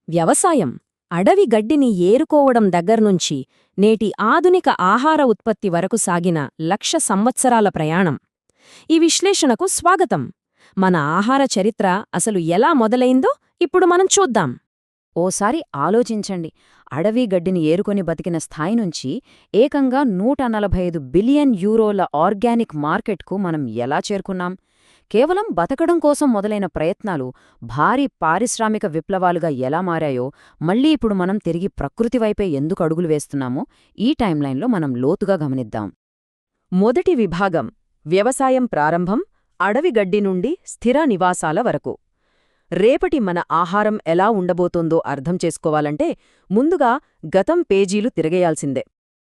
వ్యవసాయం అడవి గడ్డిని ఏరుకోవడం దగ్గర్నుంచి నేటి ఆధునిక ఆహార ఉత్పత్తి వరకు సాగిన 1,00,000 సంవత్సరాల ప్రయాణం. ఈ విశ్లేషణకు స్వాగతం. మన ఆహార చరిత్ర అసలు ఎలా మొదలైందో ఇప్పుడు మనం చూద్దాం. ఓసారి ఆలోచించండి. అడవి గడ్డిని ఏరుకొని బతికిన స్థాయి నుంచి ఏకంగా 145 బిలియన్ యూరోల ఆర్గానిక్ మార్కెట్కు మనం ఎలా చేరుకున్నాం? కేవలం బతకడం కోసం మొదలైన ప్రయత్నాలు భారీ పారిశ్రామిక విప్లవాలుగా ఎలా మారాయో, మళ్ళీ ఇప్పుడు మనం తిరిగి ప్రకృతి వైపే ఎందుకు అడుగులు వేస్తున్నామో ఈ టైంలైన్లో మనం లోతుగా గమనిద్దాం. మొదటి విభాగం: వ్యవసాయం ప్రారంభం, అడవి గడ్డి నుండి స్థిర నివాసాల వరకు. రేపటి మన ఆహారం ఎలా ఉండబోతోందో అర్థం చేసుకోవాలంటే ముందుగా గతం పేజీలు తిరగేయాల్సిందే.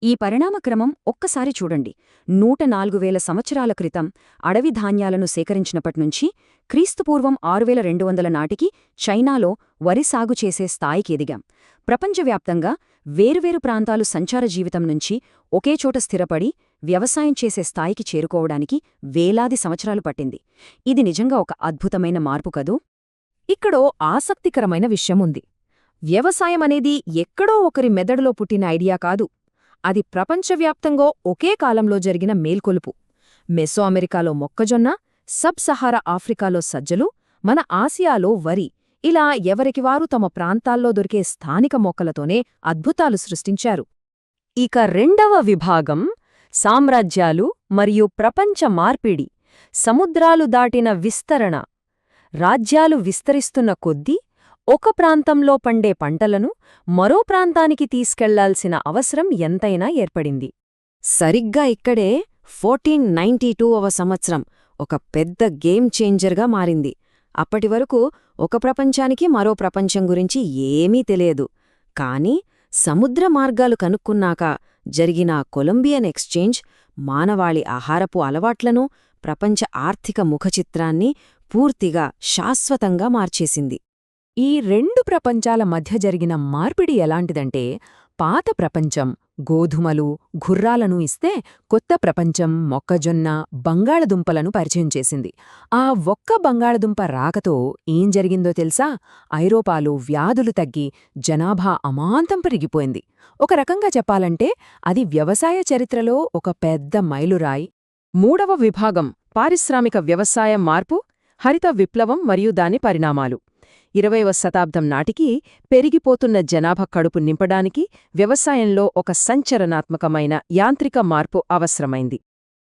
ఈ పరిణామక్రమం ఒక్కసారి చూడండి. 104,000 సంవత్సరాల క్రితం అడవి ధాన్యాలను సేకరించినప్పట్నుంచి క్రీస్తుపూర్వం 6,200 నాటికి చైనాలో వరి సాగు చేసే స్థాయికి ఎదిగాం. ప్రపంచవ్యాప్తంగా వేరువేరు ప్రాంతాలు సంచార జీవితం నుంచి ఒకేచోట స్థిరపడి వ్యవసాయం చేసే స్థాయికి చేరుకోవడానికి వేలాది సంవత్సరాలు పట్టింది. ఇది నిజంగా ఒక అద్భుతమైన మార్పు కదూ! ఇక్కడో ఆసక్తికరమైన విషయముంది. వ్యవసాయమనేది ఎక్కడో ఒకరి మెదడులో పుట్టిన ఐడియా కాదు. అది ప్రపంచవ్యాప్తంగా ఒకే కాలంలో జరిగిన మేల్కొలుపు. మెసో అమెరికాలో మొక్కజొన్న, సబ్ సహారా ఆఫ్రికాలో సజ్జలు, మన ఆసియాలో వరి, ఇలా ఎవరికివారు తమ ప్రాంతాల్లో దొరికే స్థానిక మొక్కలతోనే అద్భుతాలు సృష్టించారు. ఇక రెండవ విభాగం: సామ్రాజ్యాలు మరియు ప్రపంచ మార్పిడి, సముద్రాలు దాటిన విస్తరణ. రాజ్యాలు విస్తరిస్తున్న కొద్దీ ఒక ప్రాంతంలో పండే పంటలను మరో ప్రాంతానికి తీసుకెళ్లాల్సిన అవసరం ఎంతైనా ఏర్పడింది. సరిగ్గా ఇక్కడే 1492వ సంవత్సరం ఒక పెద్ద గేమ్ చేంజర్గా మారింది. అప్పటివరకు ఒక ప్రపంచానికి మరో ప్రపంచం గురించి ఏమీ తెలియదు. కానీ సముద్ర మార్గాలు కనుక్కున్నాక జరిగిన కొలంబియన్ ఎక్స్చేంజ్ మానవాళి ఆహారపు అలవాట్లను, ప్రపంచ ఆర్థిక ముఖచిత్రాన్ని పూర్తిగా శాశ్వతంగా మార్చేసింది. ఈ రెండు ప్రపంచాల మధ్య జరిగిన మార్పిడి ఎలాంటిదంటే, పాత ప్రపంచం గోధుమలు, గుర్రాలను ఇస్తే కొత్త ప్రపంచం మొక్కజొన్న, బంగాళదుంపలను పరిచయం చేసింది. ఆ ఒక్క బంగాళదుంప రాకతో ఏం జరిగిందో తెలుసా? ఐరోపాలో వ్యాధులు తగ్గి జనాభా అమాంతం పెరిగిపోయింది. ఒక రకంగా చెప్పాలంటే అది వ్యవసాయ చరిత్రలో ఒక పెద్ద మైలురాయి. మూడవ విభాగం: పారిశ్రామిక వ్యవసాయ మార్పు, హరిత విప్లవం మరియు దాని పరిణామాలు. 20వ శతాబ్దం నాటికి పెరిగిపోతున్న జనాభా కడుపు నింపడానికి వ్యవసాయంలో ఒక సంచలనాత్మకమైన యాంత్రిక మార్పు అవసరమైంది.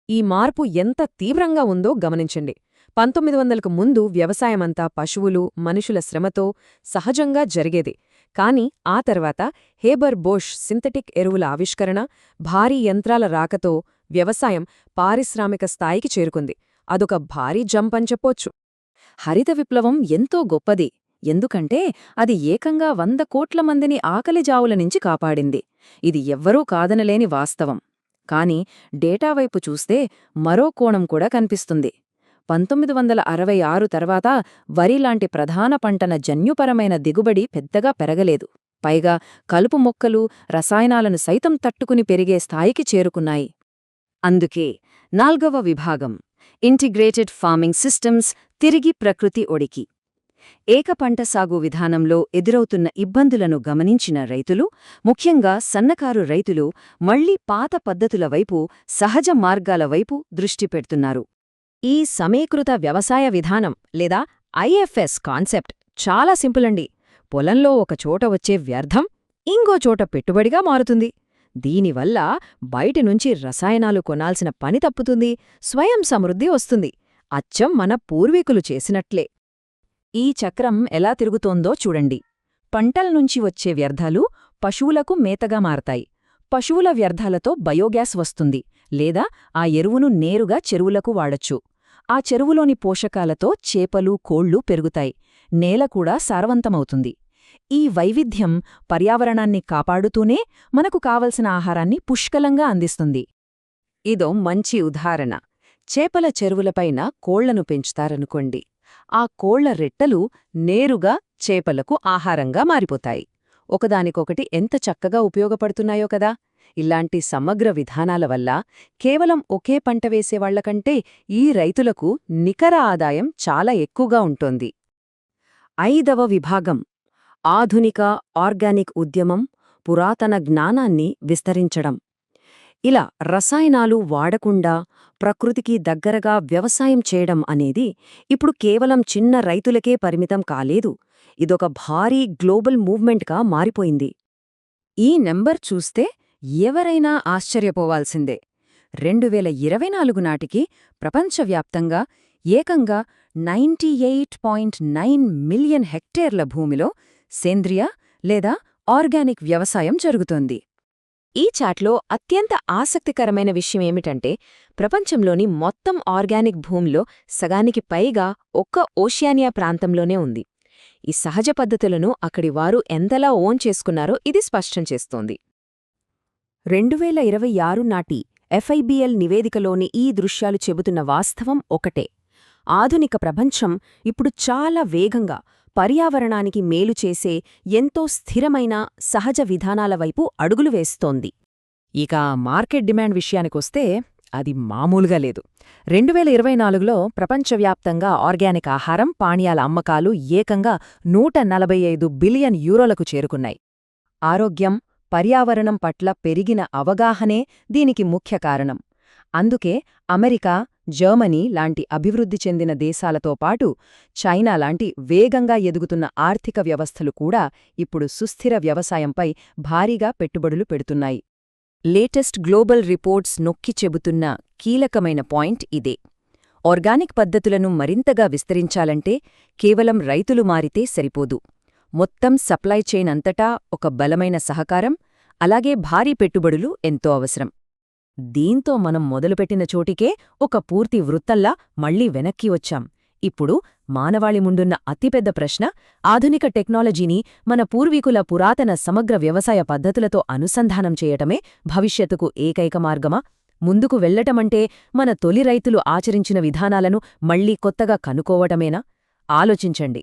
ఈ మార్పు ఎంత తీవ్రంగా ఉందో గమనించండి. 1900కు ముందు వ్యవసాయమంతా పశువులు, మనుషుల శ్రమతో సహజంగా జరిగేది. కాని ఆ తర్వాత హేబర్ బోష్ సింథటిక్ ఎరువుల ఆవిష్కరణ, భారీ యంత్రాల రాకతో వ్యవసాయం పారిశ్రామిక స్థాయికి చేరుకుంది. అదొక భారీ జంప్ అని చెప్పొచ్చు. హరిత విప్లవం ఎంతో గొప్పది. ఎందుకంటే అది ఏకంగా 100 కోట్ల మందిని ఆకలిజావుల నుంచి కాపాడింది. ఇది ఎవ్వరూ కాదనలేని వాస్తవం. కాని డేటా వైపు చూస్తే మరో కోణం కూడా కనిపిస్తుంది. 1966 తర్వాత వరిలాంటి ప్రధాన పంటన జన్యుపరమైన దిగుబడి పెద్దగా పెరగలేదు. పైగా కలుపు మొక్కలు, రసాయనాలను సైతం తట్టుకుని పెరిగే స్థాయికి చేరుకున్నాయి. అందుకే 4వ విభాగం: ఇంటిగ్రేటెడ్ ఫార్మింగ్ సిస్టమ్స్, తిరిగి ప్రకృతి ఒడికి. ఏకపంట సాగు విధానంలో ఎదురవుతున్న ఇబ్బందులను గమనించిన రైతులు, ముఖ్యంగా సన్నకారు రైతులు, మళ్లీ పాత పద్ధతుల వైపు, సహజ మార్గాల వైపు దృష్టి పెడుతున్నారు. ఈ సమీకృత వ్యవసాయ విధానం లేదా ఐఎఫ్ఎస్ కాన్సెప్ట్ చాలా సింపులండి. పొలంలో ఒక చోట వచ్చే వ్యర్థం ఇంకో చోట పెట్టుబడిగా మారుతుంది. దీనివల్ల బయటినుంచి రసాయనాలు కొనాల్సిన పని తప్పుతుంది, స్వయం సమృద్ధి వస్తుంది. అచ్చం మన పూర్వీకులు చేసినట్లే. ఈ చక్రం ఎలా తిరుగుతోందో చూడండి. పంటల్నుంచి వచ్చే వ్యర్థాలు పశువులకు మేతగా మారతాయి. పశువుల వ్యర్థాలతో బయోగ్యాస్ వస్తుంది, లేదా ఆ ఎరువును నేరుగా చెరువులకు వాడొచ్చు. ఆ చెరువులోని పోషకాలతో చేపలు, కోళ్లు పెరుగుతాయి. నేల కూడా సారవంతమవుతుంది. ఈ వైవిధ్యం పర్యావరణాన్ని కాపాడుతూనే మనకు కావలసిన ఆహారాన్ని పుష్కలంగా అందిస్తుంది. ఇదో మంచి ఉదాహరణ. చేపల చెరువులపైన కోళ్లను పెంచుతారనుకోండి. ఆ కోళ్ల రెట్టలు నేరుగా చేపలకు ఆహారంగా మారిపోతాయి. ఒకదానికొకటి ఎంత చక్కగా ఉపయోగపడుతున్నాయో కదా! ఇలాంటి సమగ్ర విధానాల వల్ల కేవలం ఒకే పంట వేసేవాళ్లకంటే ఈ రైతులకు నికర ఆదాయం చాలా ఎక్కువగా ఉంటోంది. 5వ విభాగం: ఆధునిక ఆర్గానిక్ ఉద్యమం, పురాతన జ్ఞానాన్ని విస్తరించడం. ఇలా రసాయనాలు వాడకుండా ప్రకృతికి దగ్గరగా వ్యవసాయం చేయడం అనేది ఇప్పుడు కేవలం చిన్న రైతులకే పరిమితం కాలేదు. ఇదొక భారీ గ్లోబల్ మూవ్మెంట్గా మారిపోయింది. ఈ నెంబర్ చూస్తే ఎవరైనా ఆశ్చర్యపోవాల్సిందే. 2024 నాటికి ప్రపంచవ్యాప్తంగా ఏకంగా 98.9 మిలియన్ హెక్టేర్ల భూమిలో సేంద్రియ లేదా ఆర్గానిక్ వ్యవసాయం జరుగుతోంది. ఈ చాట్లో అత్యంత ఆసక్తికరమైన విషయమేమిటంటే, ప్రపంచంలోని మొత్తం ఆర్గానిక్ భూమిలో సగానికి పైగా ఒక్క ఓషియానియా ప్రాంతంలోనే ఉంది. ఈ సహజ పద్ధతులను అక్కడి వారు ఎంతలా ఓన్ చేసుకున్నారో ఇది స్పష్టం చేస్తోంది. 2026 నాటి FIBL నివేదికలోని ఈ దృశ్యాలు చెబుతున్న వాస్తవం ఒకటే. ఆధునిక ప్రపంచం ఇప్పుడు చాలా వేగంగా పర్యావరణానికి మేలు చేసే ఎంతో స్థిరమైన సహజ విధానాల వైపు అడుగులు వేస్తోంది. ఇక మార్కెట్ డిమాండ్ విషయానికొస్తే అది మామూలుగా లేదు. 2024లో ప్రపంచవ్యాప్తంగా ఆర్గానిక్ ఆహారం, పానీయాల అమ్మకాలు ఏకంగా 145 బిలియన్ యూరోలకు చేరుకున్నాయి. ఆరోగ్యం, పర్యావరణం పట్ల పెరిగిన అవగాహనే దీనికి ముఖ్య కారణం. అందుకే అమెరికా, జర్మనీ లాంటి అభివృద్ధి చెందిన దేశాలతో పాటు చైనా లాంటి వేగంగా ఎదుగుతున్న ఆర్థిక వ్యవస్థలు కూడా ఇప్పుడు సుస్థిర వ్యవసాయంపై భారీగా పెట్టుబడులు పెడుతున్నాయి. లేటెస్ట్ గ్లోబల్ రిపోర్ట్స్ నొక్కి చెబుతున్న కీలకమైన పాయింట్ ఇదే. ఆర్గానిక్ పద్ధతులను మరింతగా విస్తరించాలంటే కేవలం రైతులు మారితే సరిపోదు. మొత్తం సప్లై చైన్ అంతటా ఒక బలమైన సహకారం, అలాగే భారీ పెట్టుబడులు ఎంతో అవసరం. దీంతో మనం మొదలుపెట్టిన చోటికే ఒక పూర్తి వృత్తంలా మళ్లీ వెనక్కి వచ్చాం. ఇప్పుడు మానవాళి ముందున్న అతిపెద్ద ప్రశ్న, ఆధునిక టెక్నాలజీని మన పూర్వీకుల పురాతన సమగ్ర వ్యవసాయ పద్ధతులతో అనుసంధానం చేయటమే భవిష్యత్తుకు ఏకైక మార్గమా? ముందుకు వెళ్లటమంటే మన తొలి రైతులు ఆచరించిన విధానాలను మళ్లీ కొత్తగా కనుకోవటమేనా? ఆలోచించండి.